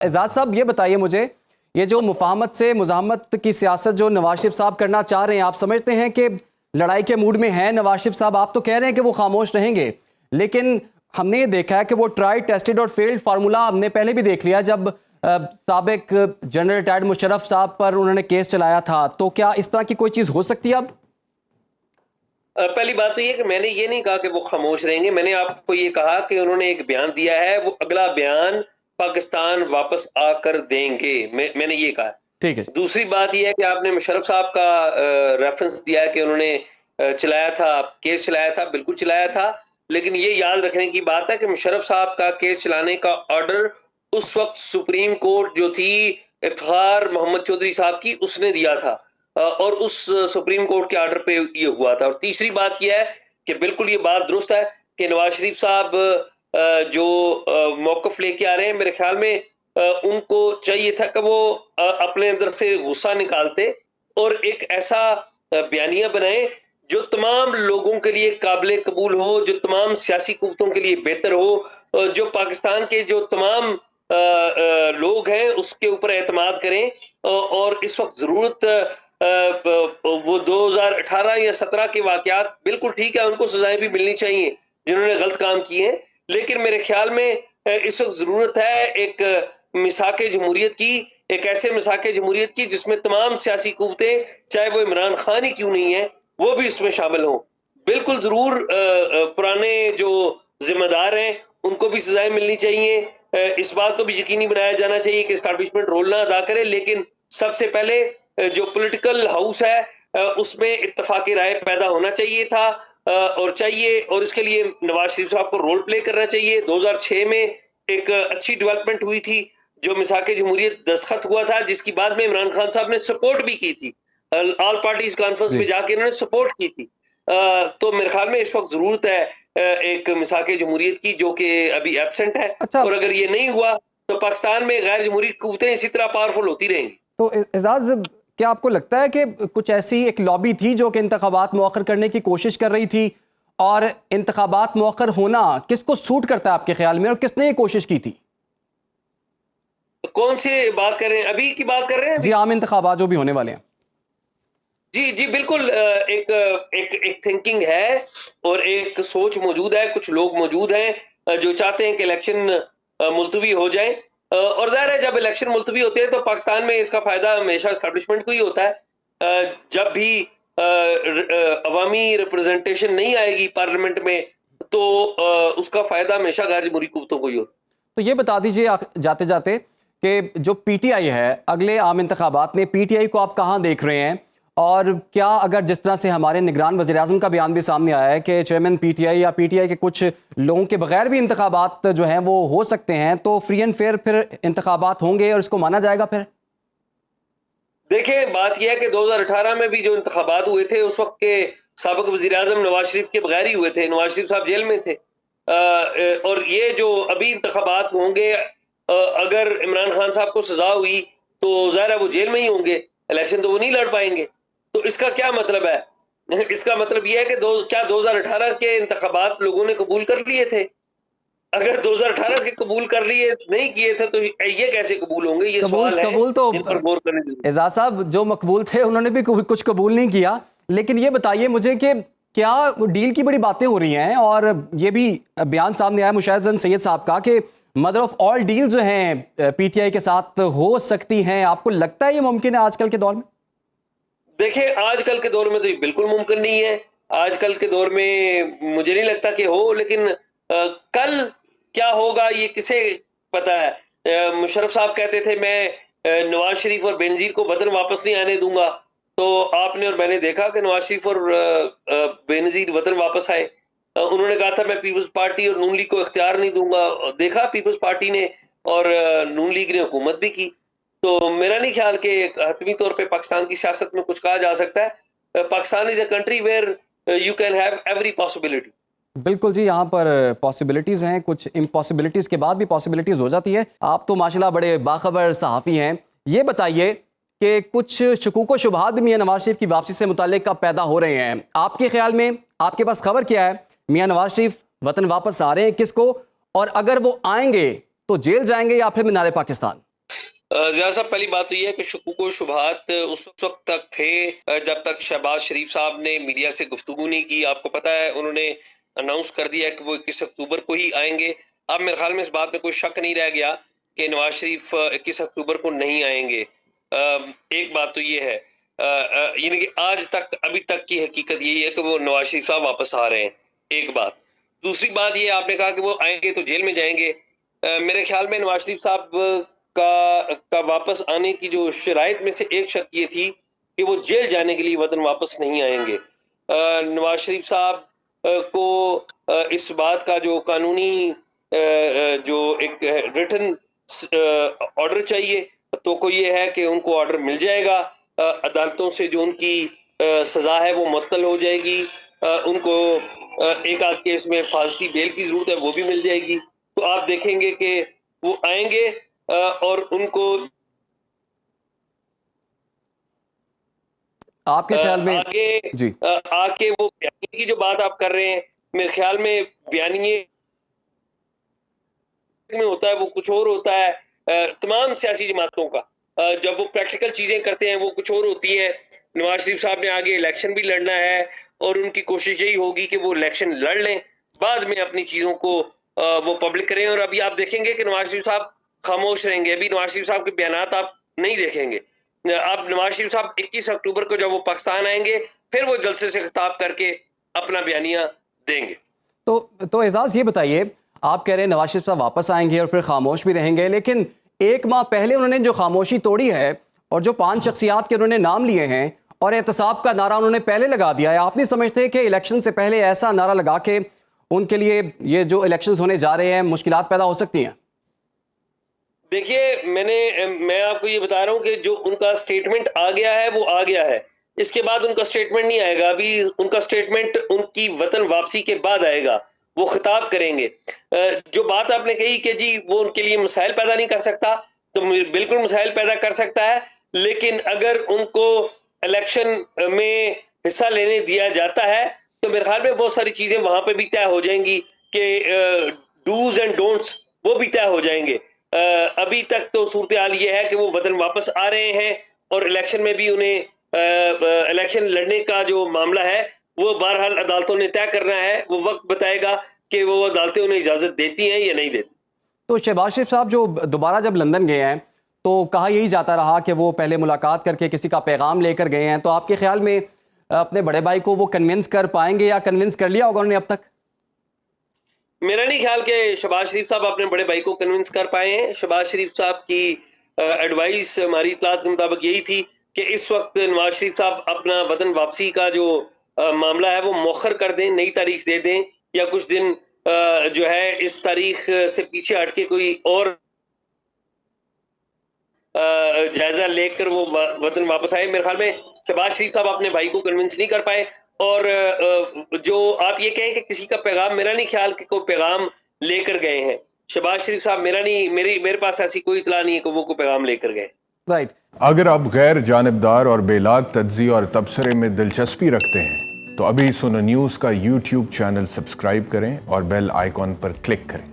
اعزاز صاحب یہ بتائیے مجھے، یہ جو مفاہمت سے مزاحمت کی سیاست جو نواز شریف صاحب کرنا چاہ رہے ہیں، آپ سمجھتے ہیں کہ لڑائی کے موڈ میں ہیں نواز شریف صاحب؟ آپ تو کہہ رہے ہیں کہ وہ خاموش رہیں گے، لیکن ہم نے یہ دیکھا ہے کہ وہ ٹرائی ٹیسٹڈ اور فیلڈ فارمولا ہم نے پہلے بھی دیکھ لیا جب سابق جنرل ریٹائرڈ مشرف صاحب پر انہوں نے کیس چلایا تھا. تو کیا اس طرح کی کوئی چیز ہو سکتی ہے اب؟ پہلی بات تو یہ کہ میں نے یہ نہیں کہا کہ وہ خاموش رہیں گے. میں نے آپ کو یہ کہا کہ انہوں نے ایک بیان دیا ہے، وہ اگلا بیان پاکستان واپس آ کر دیں گے. میں نے یہ کہا. ٹھیک ہے. دوسری بات یہ ہے کہ آپ نے مشرف صاحب کا ریفرنس دیا ہے کہ انہوں نے چلایا تھا، کیس چلایا تھا. بالکل چلایا تھا، لیکن یہ یاد رکھنے کی بات ہے کہ مشرف صاحب کا کیس چلانے کا آرڈر اس وقت سپریم کورٹ جو تھی افتخار محمد چودھری صاحب کی، اس نے دیا تھا، اور اس سپریم کورٹ کے آرڈر پہ یہ ہوا تھا. اور تیسری بات یہ ہے کہ بالکل یہ بات درست ہے کہ نواز شریف صاحب جو موقف لے کے آ رہے ہیں، میرے خیال میں ان کو چاہیے تھا کہ وہ اپنے اندر سے غصہ نکالتے اور ایک ایسا بیانیہ بنائیں جو تمام لوگوں کے لیے قابل قبول ہو، جو تمام سیاسی قوتوں کے لیے بہتر ہو، جو پاکستان کے جو تمام لوگ ہیں اس کے اوپر اعتماد کریں. اور اس وقت ضرورت وہ 2018 یا 17 کے واقعات، بالکل ٹھیک ہے ان کو سزائیں بھی ملنی چاہیے جنہوں نے غلط کام کیے ہیں، لیکن میرے خیال میں اس وقت ضرورت ہے ایک میثاق جمہوریت کی، ایک ایسے میثاق جمہوریت کی جس میں تمام سیاسی قوتیں، چاہے وہ عمران خان ہی کیوں نہیں ہے، وہ بھی اس میں شامل ہوں. بالکل ضرور پرانے جو ذمہ دار ہیں ان کو بھی سزائیں ملنی چاہیے. اس بات کو بھی یقینی بنایا جانا چاہیے کہ اسٹیبلشمنٹ رول نہ ادا کرے، لیکن سب سے پہلے جو پولیٹیکل ہاؤس ہے اس میں اتفاق رائے پیدا ہونا چاہیے تھا، اور اس کے لیے نواز شریف صاحب کو رول پلے کرنا چاہیے. 2006 میں ایک اچھی ڈیولپمنٹ ہوئی تھی جو میثاق جمہوریت دستخط ہوا تھا، جس کی بعد میں عمران خان صاحب نے سپورٹ بھی کی تھی، آل پارٹیز کانفرنس میں جا کے انہوں نے سپورٹ کی تھی. تو میرے خیال میں اس وقت ضرورت ہے ایک میثاق جمہوریت کی جو کہ ابھی ایبسنٹ ہے. اور اگر یہ نہیں ہوا تو پاکستان میں غیر جمہوری قوتیں اسی طرح پاورفل ہوتی رہیں گی. تو اعزاز، کیا آپ کو لگتا ہے کہ کچھ ایسی ایک لابی تھی جو کہ انتخابات مؤخر کرنے کی کوشش کر رہی تھی، اور انتخابات مؤخر ہونا کس کو سوٹ کرتا ہے آپ کے خیال میں، اور کس نے یہ کوشش کی تھی؟ کون سی بات کر رہے ہیں؟ ابھی کی بات کر رہے ہیں؟ جی، عام انتخابات جو بھی ہونے والے ہیں. جی بالکل. ایک تھنکنگ ہے اور ایک سوچ موجود ہے. کچھ لوگ موجود ہیں جو چاہتے ہیں کہ الیکشن ملتوی ہو جائے، اور ظاہر ہے جب الیکشن ملتوی ہوتے ہیں تو پاکستان میں اس کا فائدہ ہمیشہ اسٹیبلشمنٹ کو ہی ہوتا ہے. جب بھی عوامی ریپرزنٹیشن نہیں آئے گی پارلیمنٹ میں تو اس کا فائدہ ہمیشہ غیر جمہوری قوتوں کو ہی ہوتا ہے. تو یہ بتا دیجئے جاتے جاتے کہ جو پی ٹی آئی ہے اگلے عام انتخابات میں، پی ٹی آئی کو آپ کہاں دیکھ رہے ہیں؟ اور کیا اگر جس طرح سے ہمارے نگران وزیر اعظم کا بیان بھی سامنے آیا ہے کہ چیئرمین پی ٹی آئی یا پی ٹی آئی کے کچھ لوگوں کے بغیر بھی انتخابات جو ہیں وہ ہو سکتے ہیں، تو فری اینڈ فیئر پھر انتخابات ہوں گے اور اس کو مانا جائے گا؟ پھر دیکھیں، بات یہ ہے کہ 2018 میں بھی جو انتخابات ہوئے تھے اس وقت کے سابق وزیر اعظم نواز شریف کے بغیر ہی ہوئے تھے. نواز شریف صاحب جیل میں تھے. اور یہ جو ابھی انتخابات ہوں گے، اگر عمران خان صاحب کو سزا ہوئی تو ظاہر ہے وہ جیل میں ہی ہوں گے، الیکشن تو وہ نہیں لڑ پائیں گے. تو اس کا کیا مطلب ہے؟ اس کا مطلب یہ ہے کہ کیا 2018 کے انتخابات لوگوں نے قبول کر لیے تھے؟ اگر 2018 کے قبول کر لیے نہیں کیے تھے تو یہ کیسے قبول ہوں گے؟ یہ سوال ہے قبول تو جن پر غور کرنے کی ضرورت ہے. اعزاز صاحب جو مقبول تھے انہوں نے بھی کچھ قبول نہیں کیا. لیکن یہ بتائیے مجھے کہ کیا ڈیل کی بڑی باتیں ہو رہی ہیں، اور یہ بھی بیان سامنے آیا مشاہد حسن سید صاحب کا کہ مدر آف آل ڈیل جو ہیں پی ٹی آئی کے ساتھ ہو سکتی ہیں. آپ کو لگتا ہے یہ ممکن ہے آج کل کے دور میں؟ دیکھیں، آج کل کے دور میں تو یہ بالکل ممکن نہیں ہے. آج کل کے دور میں مجھے نہیں لگتا کہ ہو، لیکن کل کیا ہوگا یہ کسے پتا ہے؟ مشرف صاحب کہتے تھے میں نواز شریف اور بینظیر کو وطن واپس نہیں آنے دوں گا، تو آپ نے اور میں نے دیکھا کہ نواز شریف اور بینظیر وطن واپس آئے. انہوں نے کہا تھا میں پیپلز پارٹی اور نون لیگ کو اختیار نہیں دوں گا، دیکھا پیپلز پارٹی نے اور نون لیگ نے حکومت بھی کی. تو میرا نہیں خیال کہ حتمی طور پہ پاکستان کی سیاست میں کچھ کہا جا سکتا ہے. Pakistan is a country where you can have every possibility. بالکل جی، یہاں پر پاسبلٹیز ہیں، کچھ امپاسبلٹیز کے بعد بھی پاسبلٹیز ہو جاتی ہے. آپ تو ماشاءاللہ بڑے باخبر صحافی ہیں. یہ بتائیے کہ کچھ شکوک و شبہات بھی میاں نواز شریف کی واپسی سے متعلق پیدا ہو رہے ہیں. آپ کے خیال میں آپ کے پاس خبر کیا ہے؟ میاں نواز شریف وطن واپس آ رہے ہیں کس کو؟ اور اگر وہ آئیں گے تو جیل جائیں گے یا پھر مینار پاکستان؟ ضیاء صاحب، پہلی بات تو یہ ہے کہ شکوک و شبہات اس وقت تک تھے جب تک شہباز شریف صاحب نے میڈیا سے گفتگو نہیں کی. آپ کو پتا ہے انہوں نے اناؤنس کر دیا کہ وہ 21 اکتوبر کو ہی آئیں گے. اب میرے خیال میں اس بات میں کوئی شک نہیں رہ گیا کہ نواز شریف 21 اکتوبر کو نہیں آئیں گے. ایک بات تو یہ ہے، یعنی کہ آج تک ابھی تک کی حقیقت یہی ہے کہ وہ نواز شریف صاحب واپس آ رہے ہیں. ایک بات. دوسری بات یہ آپ نے کہا کہ وہ آئیں گے تو جیل میں جائیں گے. میرے خیال میں نواز شریف صاحب کا واپس آنے کی جو شرائط میں سے ایک شرط یہ تھی کہ وہ جیل جانے کے لیے وطن واپس نہیں آئیں گے. نواز شریف صاحب کو اس بات کا جو قانونی جو ایک ریٹن آرڈر چاہیے، تو کوئی یہ ہے کہ ان کو آرڈر مل جائے گا عدالتوں سے، جو ان کی سزا ہے وہ معطل ہو جائے گی. ان کو ایک آدھ کیس میں حفاظتی بیل کی ضرورت ہے، وہ بھی مل جائے گی. تو آپ دیکھیں گے کہ وہ آئیں گے اور ان کو آپ کے خیال میں آگے جی آ کے وہ بیانیے کی جو بات آپ کر رہے ہیں، میرے خیال میں بیانیے میں ہوتا ہے وہ کچھ اور ہوتا ہے. تمام سیاسی جماعتوں کا جب وہ پریکٹیکل چیزیں کرتے ہیں وہ کچھ اور ہوتی ہیں. نواز شریف صاحب نے آگے الیکشن بھی لڑنا ہے اور ان کی کوشش یہی ہوگی کہ وہ الیکشن لڑ لیں، بعد میں اپنی چیزوں کو وہ پبلک کریں. اور ابھی آپ دیکھیں گے کہ نواز شریف صاحب خاموش رہیں گے. ابھی نواز شریف صاحب کے بیانات آپ نہیں دیکھیں گے. اب نواز شریف صاحب 21 اکتوبر کو جب وہ پاکستان آئیں گے پھر وہ جلسے سے خطاب کر کے اپنا بیانیہ دیں گے. تو اعزاز یہ بتائیے، آپ کہہ رہے ہیں نواز شریف صاحب واپس آئیں گے اور پھر خاموش بھی رہیں گے، لیکن ایک ماہ پہلے انہوں نے جو خاموشی توڑی ہے اور جو 5 شخصیات کے انہوں نے نام لیے ہیں اور احتساب کا نعرہ انہوں نے پہلے لگا دیا ہے، آپ نہیں سمجھتے کہ الیکشن سے پہلے ایسا نعرہ لگا کے ان کے لیے یہ جو الیکشنز ہونے جا رہے ہیں مشکلات پیدا ہو سکتی ہیں؟ دیکھیے، میں آپ کو یہ بتا رہا ہوں کہ جو ان کا سٹیٹمنٹ آ گیا ہے وہ آ گیا ہے. اس کے بعد ان کا سٹیٹمنٹ نہیں آئے گا. ابھی ان کا سٹیٹمنٹ ان کی وطن واپسی کے بعد آئے گا. وہ خطاب کریں گے. جو بات آپ نے کہی کہ جی وہ ان کے لیے مسائل پیدا نہیں کر سکتا، تو بالکل مسائل پیدا کر سکتا ہے. لیکن اگر ان کو الیکشن میں حصہ لینے دیا جاتا ہے تو میرے خیال میں بہت ساری چیزیں وہاں پہ بھی طے ہو جائیں گی کہ ڈوز اینڈ ڈونٹس وہ بھی طے ہو جائیں گے. ابھی تک تو صورتحال یہ ہے کہ وہ وطن واپس آ رہے ہیں اور الیکشن میں بھی انہیں الیکشن لڑنے کا جو معاملہ ہے وہ بہرحال عدالتوں نے طے کرنا ہے. وہ وقت بتائے گا کہ وہ عدالتیں انہیں اجازت دیتی ہیں یا نہیں دیتی. تو شہباز شریف صاحب جو دوبارہ جب لندن گئے ہیں تو کہا یہی جاتا رہا کہ وہ پہلے ملاقات کر کے کسی کا پیغام لے کر گئے ہیں، تو آپ کے خیال میں اپنے بڑے بھائی کو وہ کنونس کر پائیں گے یا کنونس کر لیا ہوگا انہوں نے اب تک؟ میرا نہیں خیال کہ شہباز شریف صاحب اپنے بڑے بھائی کو کنونس کر پائے ہیں. شہباز شریف صاحب کی ایڈوائس ہماری اطلاعات کے مطابق یہی تھی کہ اس وقت نواز شریف صاحب اپنا وطن واپسی کا جو معاملہ ہے وہ مؤخر کر دیں، نئی تاریخ دے دیں، یا کچھ دن جو ہے اس تاریخ سے پیچھے ہٹ کے کوئی اور جائزہ لے کر وہ وطن واپس آئے. میرے خیال میں شہباز شریف صاحب اپنے بھائی کو کنونس نہیں کر پائے. اور جو آپ یہ کہیں کہ کسی کا پیغام، میرا نہیں خیال کہ کوئی پیغام لے کر گئے ہیں. شہباز شریف صاحب میرے پاس ایسی کوئی اطلاع نہیں ہے کہ وہ کوئی پیغام لے کر گئے. رائٹ. اگر آپ غیر جانبدار اور بے لاگ تجزیے اور تبصرے میں دلچسپی رکھتے ہیں تو ابھی سنو نیوز کا یوٹیوب چینل سبسکرائب کریں اور بیل آئیکن پر کلک کریں.